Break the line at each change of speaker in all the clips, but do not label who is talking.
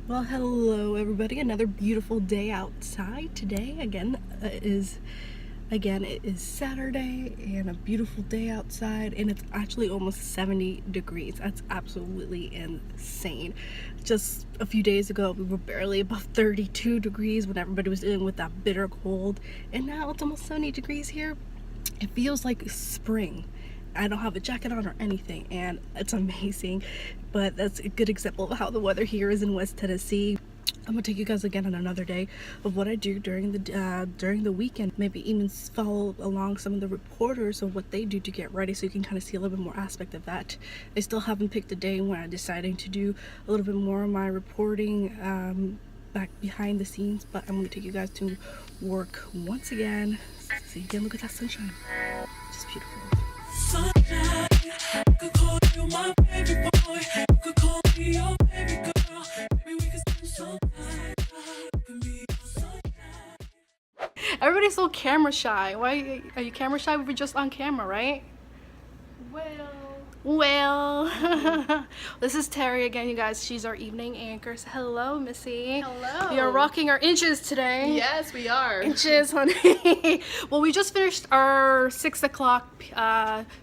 Well, hello everybody. Another beautiful day outside today. It is Saturday and a beautiful day outside, and it's actually almost 70 degrees. That's absolutely insane. Just a few days ago, we were barely above 32 degrees when everybody was dealing with that bitter cold, and now it's almost 70 degrees here. It feels like spring. I don't have a jacket on or anything, and it's amazing. But that's a good example of how the weather here is in West Tennessee. I'm gonna take you guys again on another day of what I do during the weekend. Maybe even follow along some of the reporters of what they do to get ready, so you can kind of see a little bit more aspect of that. I still haven't picked a day when I'm deciding to do a little bit more of my reporting back behind the scenes, but I'm gonna take you guys to work once again. So you can look at that sunshine. Just beautiful.
Sunshine, I could call you my baby boy. You could call me your baby girl. Maybe we could spend some time. You can be your sunshine.
Everybody's so camera shy. Why are you camera shy? We were just on camera, right? Well, this is Terry again, you guys. She's our evening anchor. So hello, Missy.
Hello.
We are rocking our inches today.
Yes, we are.
Inches, honey. Well, we just finished our 6 o'clock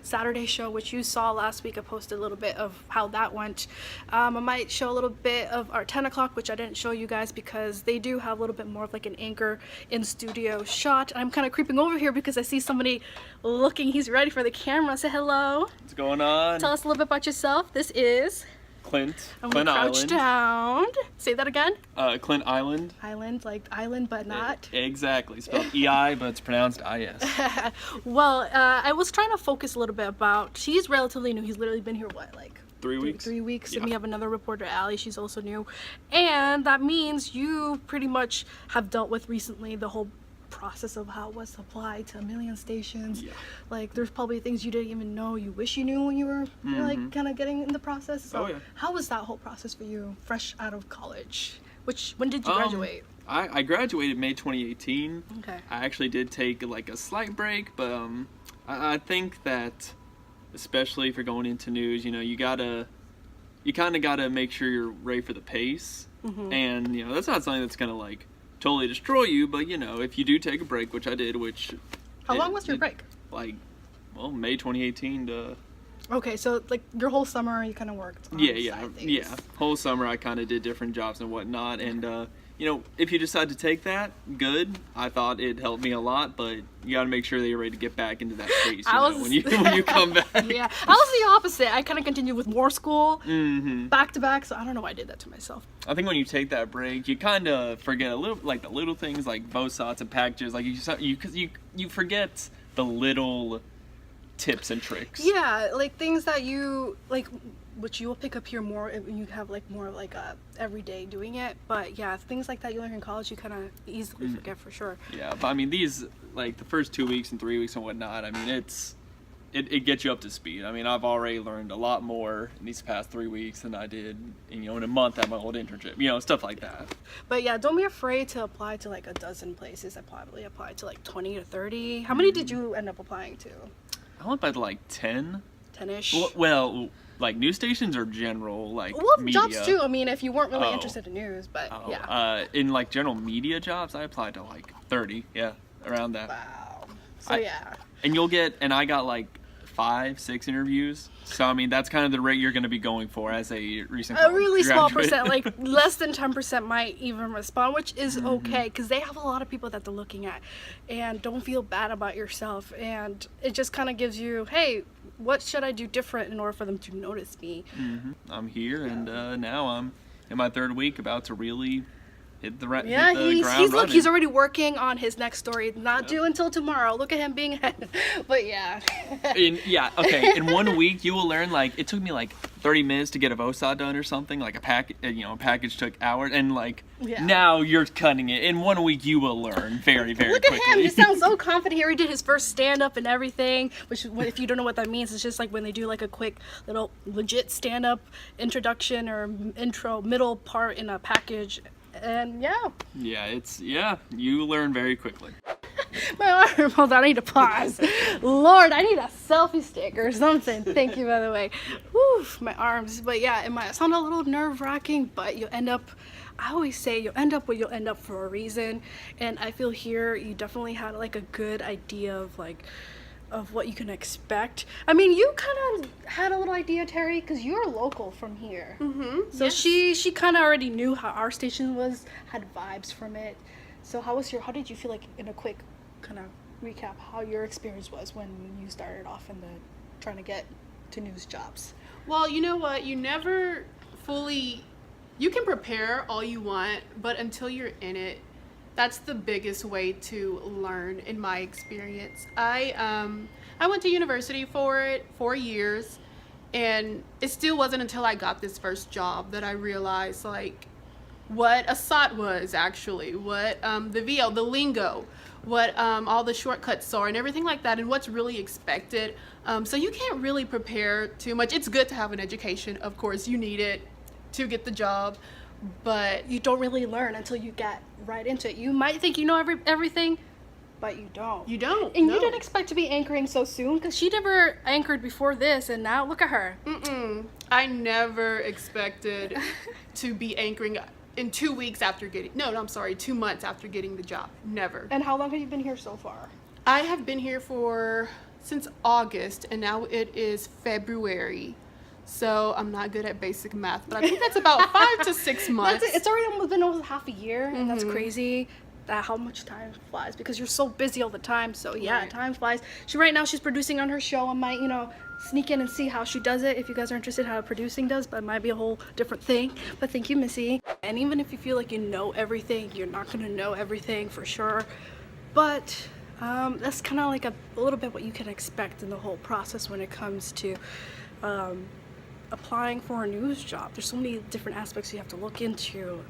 Saturday show, which you saw last week. I posted a little bit of how that went. I might show a little bit of our 10 o'clock, which I didn't show you guys because they do have a little bit more of like an anchor in studio shot. I'm kind of creeping over here because I see somebody looking. He's ready for the camera. Say hello.
What's going on?
Tell us a little bit about yourself. This is
Clint.
I'm
Clint
gonna crouch
Island.
down. Say that again.
Clint Island.
Island, like island, but not.
Exactly. Spelled E-I, but it's pronounced I-S.
Well, I was trying to focus a little bit about. She's relatively new. He's literally been here what, like
3 weeks?
3 weeks.
Yeah.
And we have another reporter, Allie. She's also new, and that means you pretty much have dealt with recently the whole process of how it was applied to a million stations.
Yeah.
Like there's probably things you didn't even know you wish you knew when you were like kind of getting in the process. So
Oh, yeah.
how was that whole process for you fresh out of college? When did you graduate?
I graduated May 2018.
Okay.
I actually did take like a slight break, but I think that especially if you're going into news, you kind of gotta make sure you're ready for the pace. And that's not something that's gonna like totally destroy you, but if you do take a break, which I did,
How long was your break?
Like, May 2018 to
Okay, so like your whole summer you kind of worked on side things.
yeah. Whole summer I kind of did different jobs and whatnot, and if you decide to take that, good. I thought it helped me a lot, but you got to make sure that you're ready to get back into that pace when you come back.
Yeah, I was the opposite. I kind of continued with more school back to back, so I don't know why I did that to myself.
I think when you take that break, you kind of forget a little, like the little things, like VOSOTs and packages. Like you forget the little tips and tricks.
Yeah, like things that you like, which you will pick up here more when you have like more like a everyday doing it. But yeah, things like that you learn in college, you kind of easily forget for sure.
Yeah, but I mean these, like the first 2 weeks and 3 weeks and whatnot, I mean it gets you up to speed. I mean I've already learned a lot more in these past 3 weeks than I did in a month at my old internship, stuff like that.
But yeah, don't be afraid to apply to like a dozen places. I probably applied to like 20 to 30. How many did you end up applying to?
I went by like 10.
10-ish?
Well, like news stations or general, like media?
Jobs too. I mean, if you weren't really interested in news, but yeah.
In like general media jobs, I applied to like 30, yeah, around that.
Wow. So yeah.
And I got like 5-6 interviews. So I mean, that's kind of the rate you're going to be going for as a recent
a really small
graduate.
percent, like less than 10% might even respond, which is okay because they have a lot of people that they're looking at. And don't feel bad about yourself, and it just kind of gives you, hey, what should I do different in order for them to notice me?
I'm here, and now I'm in my 3rd week, about to really hit the ground
Look, he's already working on his next story. Not due until tomorrow. Look at him being ahead. But yeah.
In 1 week you will learn, like it took me like 30 minutes to get a VOSOT done or something, like a package took hours, and like now you're cutting it. In 1 week you will learn very, very quickly.
Look at him, he sounds so confident. He already did his first stand-up and everything, which if you don't know what that means, it's just like when they do like a quick little legit stand-up introduction or intro middle part in a package. And you learn very quickly. My arm. Hold on, I need to pause. Lord, I need a selfie stick or something. Thank you, by the way. Whew, my arms. But yeah, it might sound a little nerve-wracking, but you'll end up, I always say you'll end up where you'll end up for a reason. And I feel here you definitely had like a good idea of like of what you can expect. I mean, you kind of had a little idea, Terry, because you're local from here. So
yes.
she kind of already knew how our station was, had vibes from it. So how did you feel like, in a quick kind of recap, how your experience was when you started off in the trying to get to news jobs?
Well, you know what? You never fully, you can prepare all you want, but until you're in it, that's the biggest way to learn, in my experience. I went to university for it 4 years, and it still wasn't until I got this first job that I realized like what a SOT was actually, what the VL, the lingo, what all the shortcuts are and everything like that, and what's really expected. So you can't really prepare too much. It's good to have an education, of course, you need it to get the job, but
You don't really learn until you get right into it. You might think you know everything, but you don't.
you don't.
And
no.
you didn't expect to be anchoring so soon, because she never anchored before this, and now look at her.
I never expected to be anchoring in 2 weeks after getting, no, I'm sorry, 2 months after getting the job. Never.
And how long have you been here so far?
I have been here since August, and now it is February. So I'm not good at basic math, but I think that's about 5 to 6 months.
It's already almost been almost half a year, and that's crazy. How much time flies because you're so busy all the time. So yeah,
Right.
time flies. Right now she's producing on her show. I might sneak in and see how she does it if you guys are interested how producing does, but it might be a whole different thing. But thank you, Missy. And even if you feel like you know everything, you're not gonna know everything for sure. But that's kind of like a little bit what you can expect in the whole process when it comes to applying for a news job. There's so many different aspects you have to look into.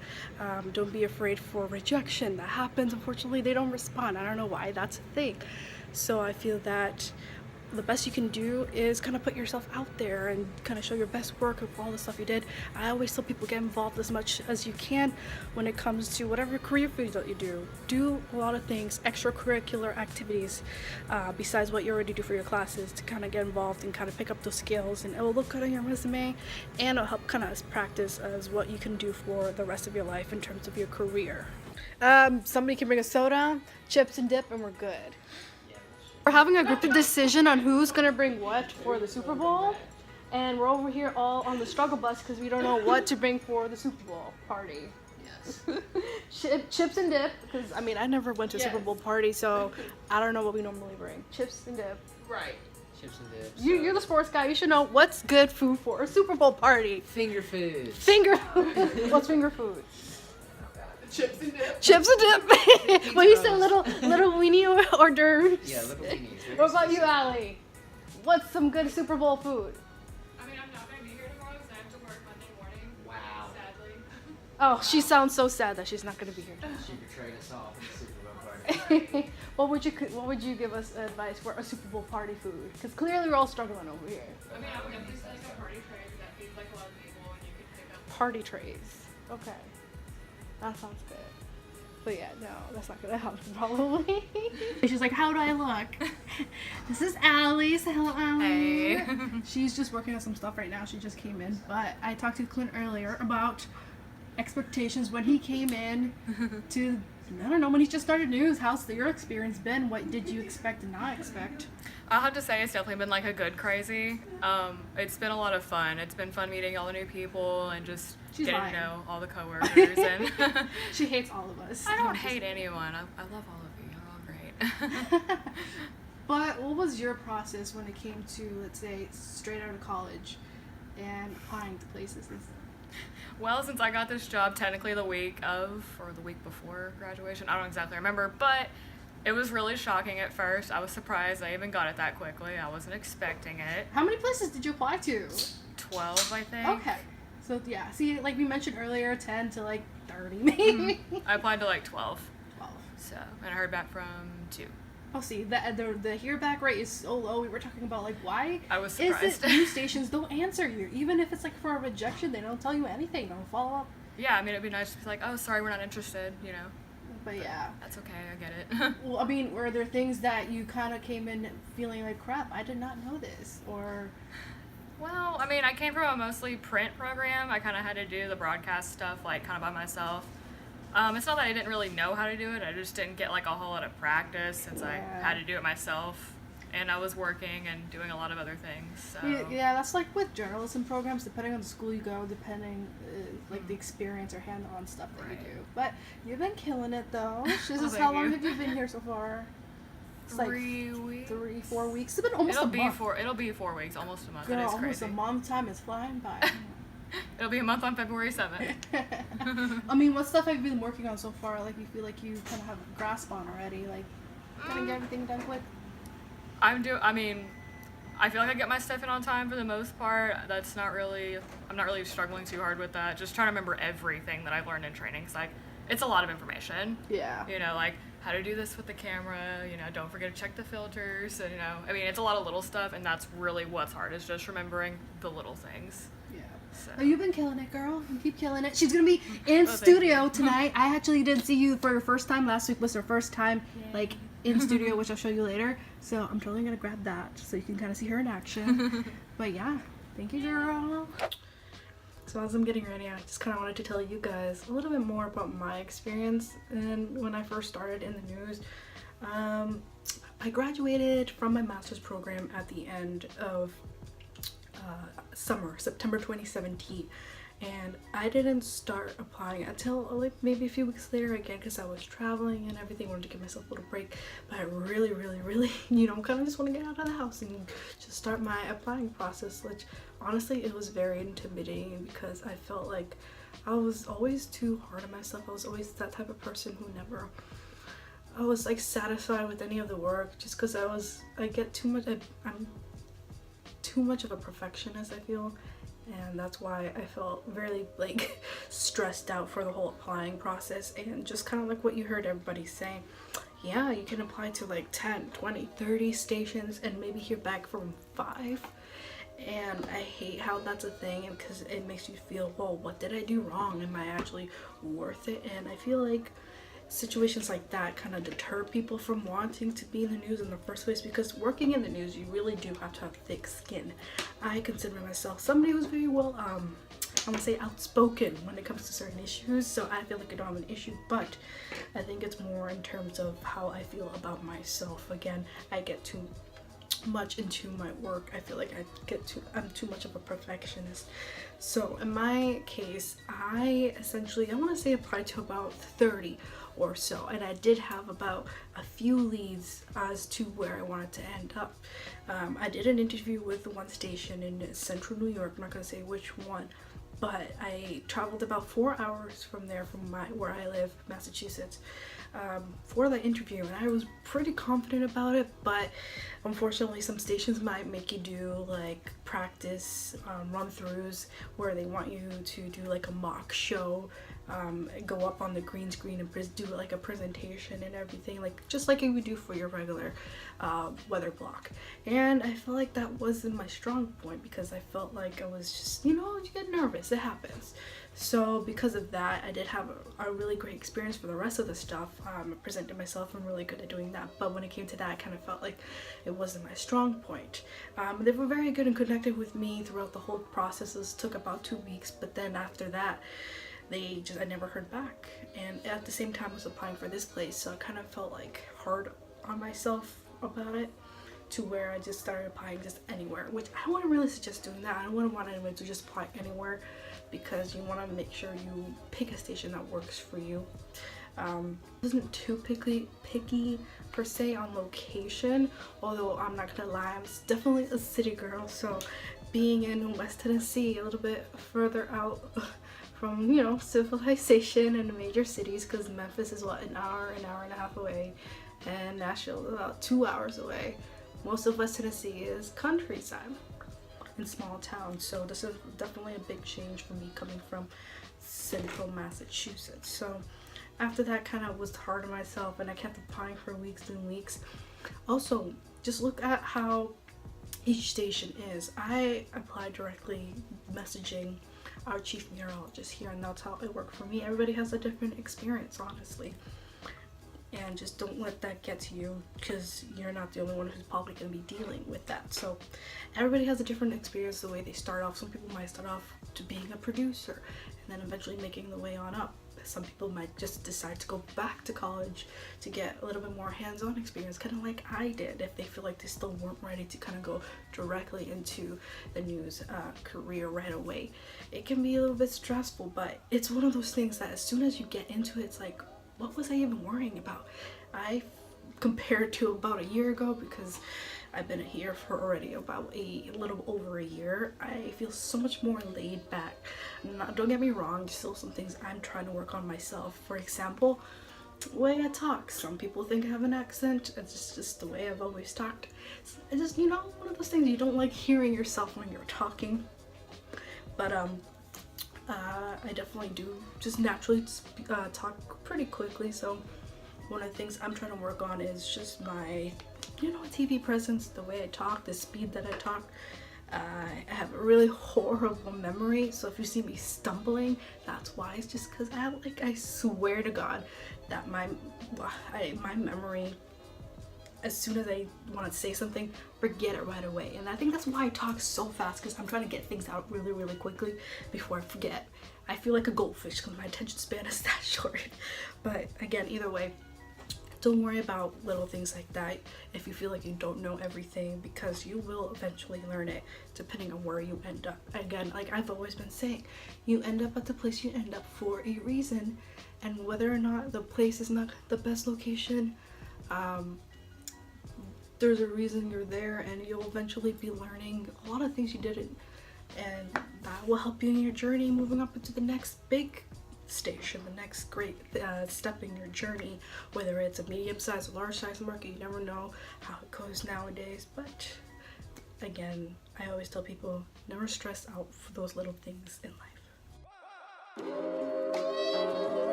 Don't be afraid for rejection. That happens. Unfortunately, they don't respond. I don't know why that's a thing. So I feel that the best you can do is kind of put yourself out there and kind of show your best work of all the stuff you did. I always tell people get involved as much as you can when it comes to whatever career field that you do. Do a lot of things, extracurricular activities, besides what you already do for your classes, to kind of get involved and kind of pick up those skills, and it will look good on your resume, and it'll help kind of practice as what you can do for the rest of your life in terms of your career. Somebody can bring a soda, chips and dip, and we're good. We're having a group decision on who's gonna bring what for the Super Bowl, and we're over here all on the struggle bus because we don't know what to bring for the Super Bowl party. Yes. Chips and dip, because I mean I never went to a Super Bowl party, so I don't know what we normally bring. Chips and dip.
Right.
Chips and dips.
You're the sports guy. You should know what's good food for a Super Bowl party.
Finger foods.
Finger food. What's finger food?
Chips and dip.
Chips and dip. Well, you said little weenie hors d'oeuvres.
Yeah, little weenies.
What about you, Allie? What's some good Super Bowl food?
I mean, I'm not going to be here tomorrow because I have to work Monday morning.
Wow.
Sadly.
Oh, she sounds so sad that she's not going to be here.
She betrayed us all in the Super Bowl party.
What would you give us advice for a Super Bowl party food? Because clearly we're all struggling over here.
I mean, I would at least like a party tray that feeds like a lot of people and you can pick up.
Party trays. Okay. That sounds good. But yeah, no, that's not gonna happen probably. She's like, how do I look? This is Allie. Say hello, Allie.
Hey.
She's just working on some stuff right now. She just came in. But I talked to Clint earlier about expectations when he came in to, I don't know, when he just started news. How's your experience been? What did you expect and not expect?
I'll have to say it's definitely been like a good crazy. It's been a lot of fun. It's been fun meeting all the new people and just
She's
getting
lying.
to know all the coworkers. And
She hates all of us.
I don't hate anyone. I love all of you. You're all great.
But what was your process when it came to, let's say, straight out of college and applying to places and stuff?
Well, since I got this job technically the week of or the week before graduation, I don't exactly remember, but it was really shocking at first. I was surprised I even got it that quickly. I wasn't expecting it.
How many places did you apply to?
12, I think.
Okay. So yeah, see, like we mentioned earlier, 10 to like 30 maybe.
I applied to like 12.
12.
So, and I heard back from 2.
Oh, see, the hear back rate is so low. We were talking about like why
I was
is
surprised.
it news stations don't answer you, even if it's like for a rejection, they don't tell you anything, don't follow up.
Yeah, I mean, it'd be nice to be like, oh, sorry, we're not interested, you know.
But yeah.
That's okay, I get it.
Well, I mean, were there things that you kind of came in feeling like, crap, I did not know this? Or.
Well, I mean, I came from a mostly print program. I kind of had to do the broadcast stuff, like, kind of by myself. It's not that I didn't really know how to do it. I just didn't get, like, a whole lot of practice since I had to do it myself. And I was working and doing a lot of other things, so.
Yeah, that's like with journalism programs, depending on the school you go, depending, like, the experience or hands-on stuff that you do. But you've been killing it, though. How long have you been here so far? It's
3 weeks.
3-4 weeks. It's been almost a month.
It'll be 4 weeks, almost a month.
Girl,
it is
almost
crazy.
a month. Time is flying by.
It'll be a month on February 7th.
I mean, what stuff have you been working on so far? Like, you feel like you kind of have a grasp on already? Like, kind of get everything done quick?
I feel like I get my stuff in on time for the most part. I'm not really struggling too hard with that. Just trying to remember everything that I've learned in training. 'Cause, like, it's a lot of information.
Yeah.
You know, like, how to do this with the camera, you know, don't forget to check the filters, and, you know, I mean, it's a lot of little stuff, and that's really what's hard, is just remembering the little things.
Yeah.
So.
Oh, you've been killing it, girl. You keep killing it. She's gonna be in
thank
studio
you.
tonight. I actually didn't see you for your first time. Last week was her first time, like, in studio, which I'll show you later. So I'm totally gonna grab that so you can kind of see her in action. But yeah, thank you, girl. So as I'm getting ready, I just kind of wanted to tell you guys a little bit more about my experience and when I first started in the news. I graduated from my master's program at the end of summer, September 2017, and I didn't start applying until like maybe a few weeks later, again because I was traveling and everything, wanted to give myself a little break. But I really, you know, kind of just want to get out of the house and just start my applying process, which honestly it was very intimidating because I felt like I was always too hard on myself. I was always that type of person who never I was like satisfied with any of the work, just because I get too much, I'm too much of a perfectionist, I feel, and that's why I felt very like stressed out for the whole applying process. And just kind of like what you heard everybody saying, yeah, you can apply to like 10, 20, 30 stations and maybe hear back from 5. And I hate how that's a thing, because it makes you feel, well, what did I do wrong? Am I actually worth it? And I feel like situations like that kind of deter people from wanting to be in the news in the first place, because working in the news, you really do have to have thick skin. I consider myself somebody who's very well, I want to say outspoken when it comes to certain issues, so I feel like I don't have an issue, but I think it's more in terms of how I feel about myself. Again, I get too much into my work. I feel like I'm too much of a perfectionist. So in my case, I want to say applied to about 30 or so, and I did have about a few leads as to where I wanted to end up. I did an interview with one station in central New York, I'm not going to say which one, but I traveled about 4 hours from there, from where I live, Massachusetts, for the interview, and I was pretty confident about it. But unfortunately, some stations might make you do like practice run-throughs where they want you to do like a mock show, go up on the green screen and do like a presentation and everything, like just like you would do for your regular weather block. And I felt like that wasn't my strong point, because I felt like I was just, you know, you get nervous, it happens. So because of that, I did have a really great experience for the rest of the stuff. I presented myself, I'm really good at doing that, but when it came to that, I kind of felt like it wasn't my strong point. They were very good and connected with me throughout the whole process. This took about 2 weeks, but then after that, I never heard back. And at the same time, I was applying for this place, so I kind of felt like hard on myself about it, to where I just started applying just anywhere, which I wouldn't really suggest doing that. I wouldn't want anyone to just apply anywhere, because you want to make sure you pick a station that works for you. I wasn't too picky per se on location, although I'm not gonna lie, I'm definitely a city girl, so being in West Tennessee, a little bit further out from, you know, civilization and major cities, because Memphis is what, an hour and a half away, and Nashville is about 2 hours away. Most of West Tennessee is countryside in small towns, so this is definitely a big change for me coming from central Massachusetts. So after that, kind of was hard on myself, and I kept applying for weeks and weeks. Also, just look at how each station is. I applied directly, messaging our chief meteorologist here, and that's how it worked for me. Everybody has a different experience, honestly. and just don't let that get to you, because you're not the only one who's probably going to be dealing with that. So everybody has a different experience the way they start off. Some people might start off to being a producer and then eventually making the way on up. Some people might just decide to go back to college to get a little bit more hands-on experience, kind of like I did, if they feel like they still weren't ready to kind of go directly into the news career right away. It can be a little bit stressful, but it's one of those things that as soon as you get into it, it's like, what was I even worrying about? Compared to about a year ago, because I've been here for already about a little over a year, I feel so much more laid back. Don't get me wrong, there's still some things I'm trying to work on myself. For example, the way I talk. Some people think I have an accent. It's just the way I've always talked. It's just, you know, one of those things you don't like hearing yourself when you're talking. But I definitely do just naturally talk pretty quickly, so one of the things I'm trying to work on is just my, you know, TV presence, the way I talk, the speed that I talk. I have a really horrible memory, so if you see me stumbling, that's why. It's just because I swear to God that my memory, as soon as I want to say something, forget it right away. And I think that's why I talk so fast, because I'm trying to get things out really, really quickly before I forget. I feel like a goldfish because my attention span is that short. But again, either way, don't worry about little things like that if you feel like you don't know everything, because you will eventually learn it depending on where you end up. Again, like I've always been saying, you end up at the place you end up for a reason, and whether or not the place is not the best location, there's a reason you're there, and you'll eventually be learning a lot of things you didn't, and that will help you in your journey moving up into the next big station, the next great step in your journey, whether it's a medium-sized or large-sized market. You never know how it goes nowadays. But again, I always tell people, never stress out for those little things in life.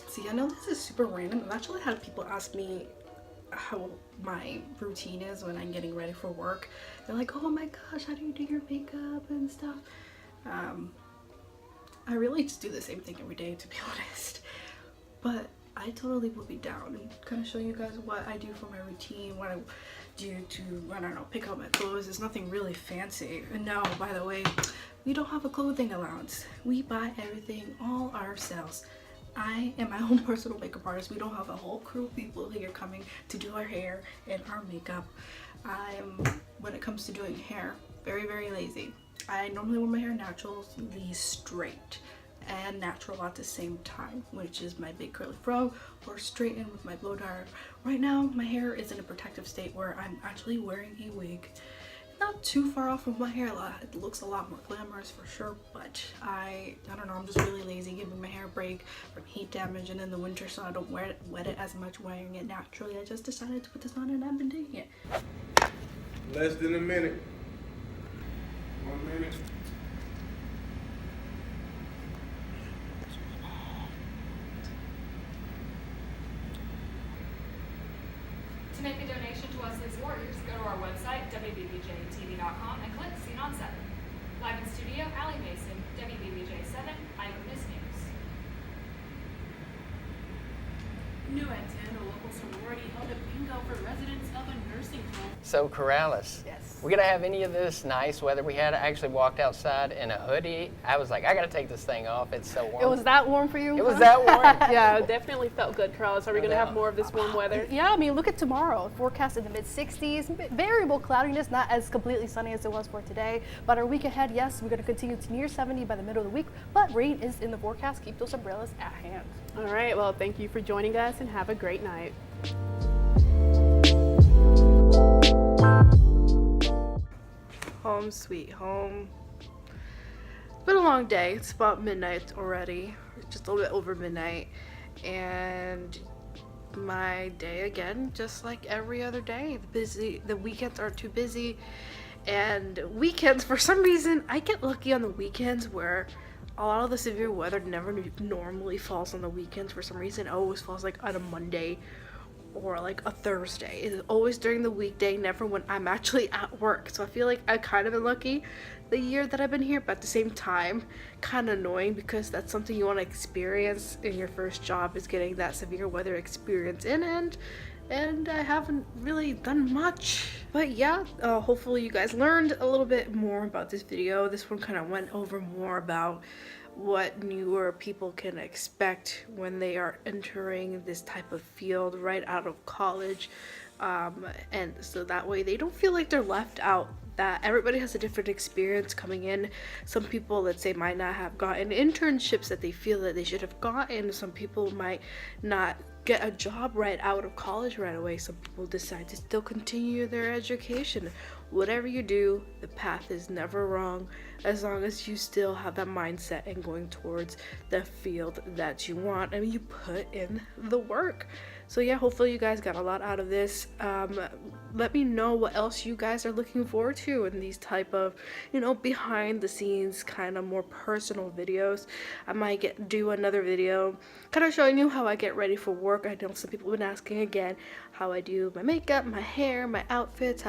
See, I know this is super random. I've actually had people ask me how my routine is when I'm getting ready for work. They're like, oh my gosh, how do you do your makeup and stuff? I really just do the same thing every day, to be honest. But I totally will be down and kind of show you guys what I do for my routine, what I do to, I don't know, pick out my clothes. It's nothing really fancy. And no, by the way, we don't have a clothing allowance. We buy everything all ourselves. I am my own personal makeup artist. We don't have a whole crew of people here coming to do our hair and our makeup. When it comes to doing hair, very, very lazy. I normally wear my hair naturally straight and natural at the same time, which is my big curly fro or straighten with my blow dryer. Right now, my hair is in a protective state where I'm actually wearing a wig. Not too far off from my hair. It looks a lot more glamorous for sure, but I don't know, I'm just really lazy giving my hair a break from heat damage, and in the winter so I don't wet it as much wearing it naturally. I just decided to put this on and I've been doing it.
Less than a minute. 1 minute.
To make a donation to Wesley's Warriors, go to our website, wbbjtv.com, and click Scene on 7. Live in studio, Allie Mason, WBBJ7, Eyewitness News.
New at 10, a local sorority held a bingo for residents of a nursing home.
So Corallys,
Yes.
we're gonna have any of this nice weather we had. I actually walked outside in a hoodie. I was like, I gotta take this thing off. It's so warm.
It was that warm for you?
It was that warm.
Yeah, it definitely felt good, Carlos. Are we
No
going to have
doubt.
more of this warm weather?
Yeah, I mean, look at tomorrow. Forecast in the mid-60s, variable cloudiness, not as completely sunny as it was for today. But our week ahead, yes, we're going to continue to near 70 by the middle of the week, but rain is in the forecast. Keep those umbrellas at hand.
All right, well, thank you for joining us and have a great night. Home sweet home. It's been a long day. It's about midnight already, just a little bit over midnight. And my day again, just like every other day. The weekends are too busy. And weekends, for some reason, I get lucky on the weekends where a lot of the severe weather never normally falls on the weekends. For some reason, it always falls like on a Monday or like a Thursday. It's always during the weekday, never when I'm actually at work. So I feel like I kind of been lucky the year that I've been here, but at the same time kind of annoying because that's something you want to experience in your first job, is getting that severe weather experience in, and I haven't really done much. But yeah, hopefully you guys learned a little bit more about this video. This one kind of went over more about what newer people can expect when they are entering this type of field right out of college, and so that way they don't feel like they're left out, that everybody has a different experience coming in. Some people, let's say, might not have gotten internships that they feel that they should have gotten. Some people might not get a job right out of college right away. Some people decide to still continue their education. Whatever you do, the path is never wrong, as long as you still have that mindset and going towards the field that you want and you put in the work. So yeah, hopefully you guys got a lot out of this. Let me know what else you guys are looking forward to in these type of, you know, behind the scenes kind of more personal videos. I might do another video kind of showing you how I get ready for work. I know some people have been asking again how I do my makeup, my hair, my outfits,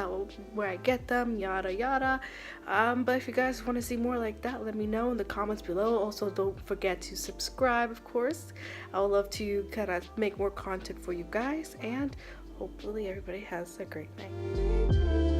where I get them, yada yada. But if you guys want to see more like that, let me know in the comments below. Also, don't forget to subscribe, of course. I would love to kind of make more content for you guys, and hopefully everybody has a great night.